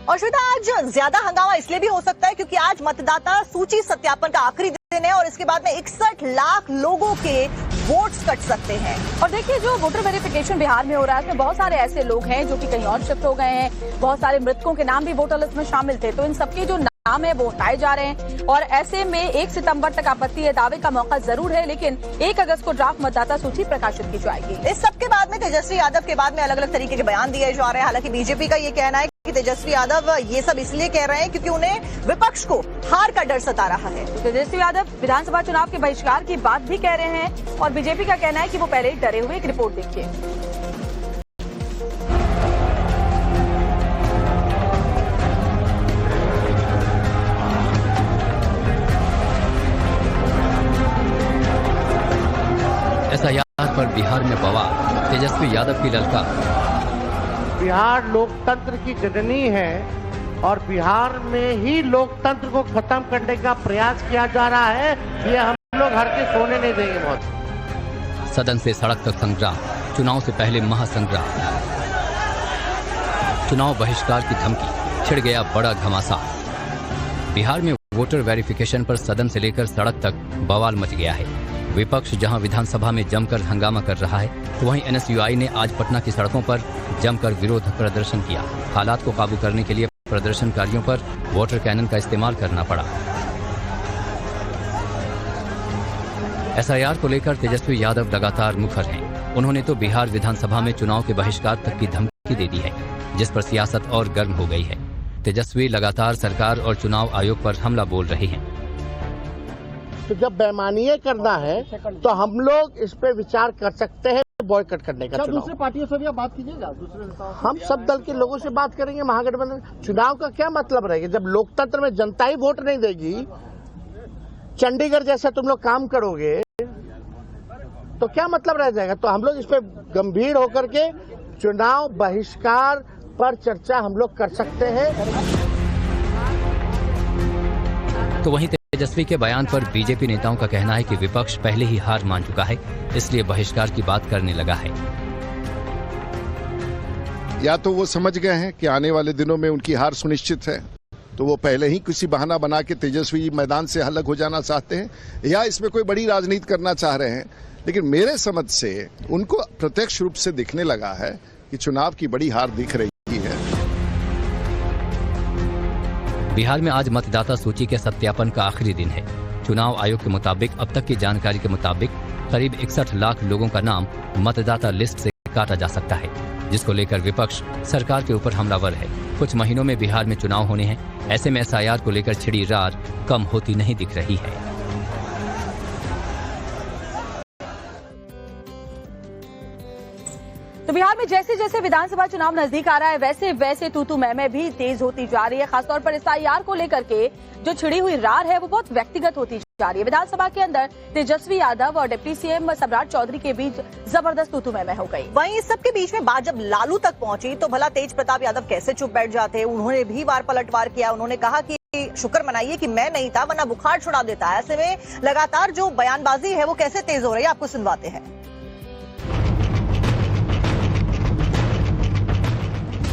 और श्वेता, आज ज्यादा हंगामा इसलिए भी हो सकता है क्योंकि आज मतदाता सूची सत्यापन का आखिरी दिन है और इसके बाद में 61 लाख लोगों के वोट्स कट सकते हैं। और देखिए, जो वोटर वेरिफिकेशन बिहार में हो रहा है उसमें बहुत सारे ऐसे लोग हैं जो कि कहीं और शिफ्ट हो गए हैं। बहुत सारे मृतकों के नाम भी वोटर लिस्ट में शामिल थे, तो इन सबके जो नाम है वो हटाए जा रहे हैं। और ऐसे में 1 सितंबर तक आपत्ति या दावे का मौका जरूर है, लेकिन 1 अगस्त को ड्राफ्ट मतदाता सूची प्रकाशित की जाएगी। इस सबके बाद में तेजस्वी यादव के बाद में अलग अलग तरीके के बयान दिए जा रहे हैं। हालांकि बीजेपी का ये कहना है कि तेजस्वी यादव ये सब इसलिए कह रहे हैं क्योंकि उन्हें विपक्ष को हार का डर सता रहा है। तेजस्वी यादव विधानसभा चुनाव के बहिष्कार की बात भी कह रहे हैं और बीजेपी का कहना है कि वो पहले ही डरे हुए। एक रिपोर्ट देखिए। एसआईआर पर बिहार में बवाल, तेजस्वी यादव की ललकार। बिहार लोकतंत्र की जननी है और बिहार में ही लोकतंत्र को खत्म करने का प्रयास किया जा रहा है। ये हम लोग हर के सोने नहीं देंगे। बहुत सदन से सड़क तक संग्राम, चुनाव से पहले महासंग्राम। चुनाव बहिष्कार की धमकी, छिड़ गया बड़ा घमासान। बिहार में वोटर वेरिफिकेशन पर सदन से लेकर सड़क तक बवाल मच गया है। विपक्ष जहां विधानसभा में जमकर हंगामा कर रहा है, तो वहीं एनएसयूआई ने आज पटना की सड़कों पर जमकर विरोध प्रदर्शन किया। हालात को काबू करने के लिए प्रदर्शनकारियों पर वाटर कैनन का इस्तेमाल करना पड़ा। एसआईआर को लेकर तेजस्वी यादव लगातार मुखर हैं। उन्होंने तो बिहार विधानसभा में चुनाव के बहिष्कार तक की धमकी दे दी है, जिस पर सियासत और गर्म हो गई है। तेजस्वी लगातार सरकार और चुनाव आयोग पर हमला बोल रहे हैं। तो जब बेईमानी करना है तो हम लोग इस पे विचार कर सकते हैं, बॉयकॉट करने का। दूसरे पार्टियों से भी आप बात कीजिएगा, दूसरे नेताओं से। हम सब दल के लोगों से बात करेंगे। महागठबंधन चुनाव का क्या मतलब रहेगा जब लोकतंत्र में जनता ही वोट नहीं देगी? चंडीगढ़ जैसा तुम लोग काम करोगे तो क्या मतलब रह जाएगा? तो हम लोग इस पे गंभीर होकर के चुनाव बहिष्कार पर चर्चा हम लोग कर सकते हैं। तो वहीं तेजस्वी के बयान पर बीजेपी नेताओं का कहना है कि विपक्ष पहले ही हार मान चुका है, इसलिए बहिष्कार की बात करने लगा है। या तो वो समझ गए हैं कि आने वाले दिनों में उनकी हार सुनिश्चित है, तो वो पहले ही किसी बहाना बना के तेजस्वी मैदान से अलग हो जाना चाहते हैं, या इसमें कोई बड़ी राजनीति करना चाह रहे हैं। लेकिन मेरे समझ से उनको प्रत्यक्ष रूप से दिखने लगा है कि चुनाव की बड़ी हार दिख रही है। बिहार में आज मतदाता सूची के सत्यापन का आखिरी दिन है। चुनाव आयोग के मुताबिक अब तक की जानकारी के मुताबिक करीब 61 लाख लोगों का नाम मतदाता लिस्ट से काटा जा सकता है, जिसको लेकर विपक्ष सरकार के ऊपर हमलावर है। कुछ महीनों में बिहार में चुनाव होने हैं, ऐसे में एसआईआर को लेकर छिड़ी रार कम होती नहीं दिख रही है। तो बिहार में जैसे जैसे विधानसभा चुनाव नजदीक आ रहा है, वैसे वैसे तू मैं भी तेज होती जा रही है। खासतौर पर एसआईआर को लेकर के जो छिड़ी हुई रार है वो बहुत व्यक्तिगत होती जा रही है। विधानसभा के अंदर तेजस्वी यादव और डिप्टी सीएम सम्राट चौधरी के बीच जबरदस्त तू मैं हो गई। वहीं इस सबके बीच में बात जब लालू तक पहुंची तो भला तेज प्रताप यादव कैसे चुप बैठ जाते? उन्होंने भी वार पलटवार किया। उन्होंने कहा कि शुक्र मनाइए कि मैं नहीं था, वरना बुखार छुड़ा देता। ऐसे में लगातार जो बयानबाजी है वो कैसे तेज हो रही है, आपको सुनवाते हैं।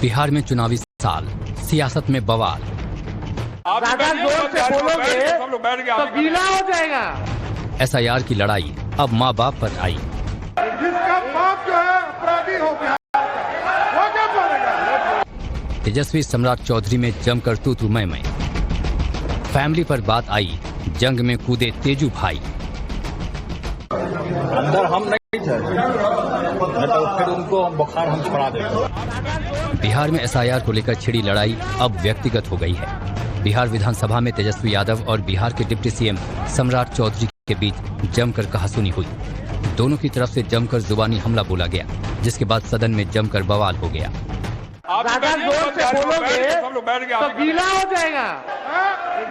बिहार में चुनावी साल, सियासत में बवाल। ज्यादा जोर से बोलोगे तो गीला हो जाएगा। एसआईआर की लड़ाई अब माँ बाप पर आई। जिसका बाप जो है अपराधी हो गया, वो क्या बोलेगा? तेजस्वी सम्राट चौधरी में जमकर तू मैं। फैमिली पर बात आई, जंग में कूदे तेजू भाई। अंदर हम नहीं थे, तो फिर उनको बुखार हम छुड़ा देंगे। बिहार में एसआईआर को लेकर छिड़ी लड़ाई अब व्यक्तिगत हो गई है। बिहार विधानसभा में तेजस्वी यादव और बिहार के डिप्टी सीएम सम्राट चौधरी के बीच जमकर कहासुनी हुई। दोनों की तरफ से जमकर जुबानी हमला बोला गया, जिसके बाद सदन में जमकर बवाल हो गया। ज्यादा जोर से बोलोगे तो गीला हो जाएगा।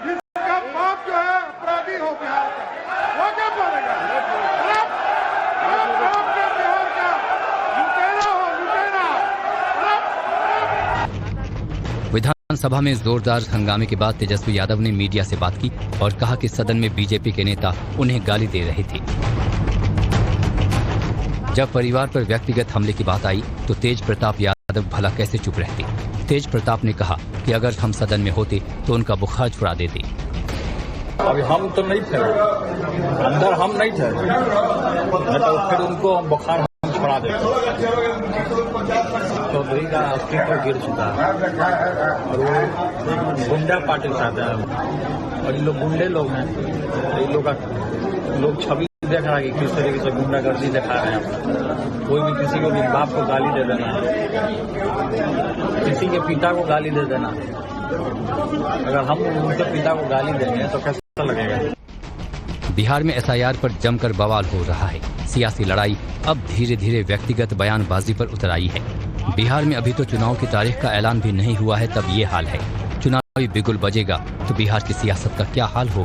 जिसका बाप जो है अपराधी हो गया, वो क्या बोलेगा? विधानसभा में जोरदार हंगामे के बाद तेजस्वी यादव ने मीडिया से बात की और कहा कि सदन में बीजेपी के नेता उन्हें गाली दे रहे थे। जब परिवार पर व्यक्तिगत हमले की बात आई तो तेज प्रताप यादव भला कैसे चुप रहते। तेज प्रताप ने कहा कि अगर हम सदन में होते तो उनका बुखार छुड़ा देते। अभी हम तो नहीं थे, अंदर हम नहीं थे, तो फिर उनको बुखार हम छुड़ा देते। चौधरी का अस्तित्व गिर चुका है और वो गुंडा पार्टी चाहते हैं और ये लोग गुंडे लोग हैं। ये लोग छवि देख रहा है कि किस तरीके से गुंडागर्दी दिखा रहे हैं। कोई भी किसी को भी बाप को गाली दे देना, किसी के पिता को गाली दे देना, अगर हम उनके पिता को गाली देंगे तो कैसा लगेगा। बिहार में एसआईआर पर जमकर बवाल हो रहा है। सियासी लड़ाई अब धीरे धीरे व्यक्तिगत बयानबाजी पर उतर आई है। बिहार में अभी तो चुनाव की तारीख का ऐलान भी नहीं हुआ है, तब ये हाल है। चुनावी बिगुल बजेगा तो बिहार की सियासत का क्या हाल होगा।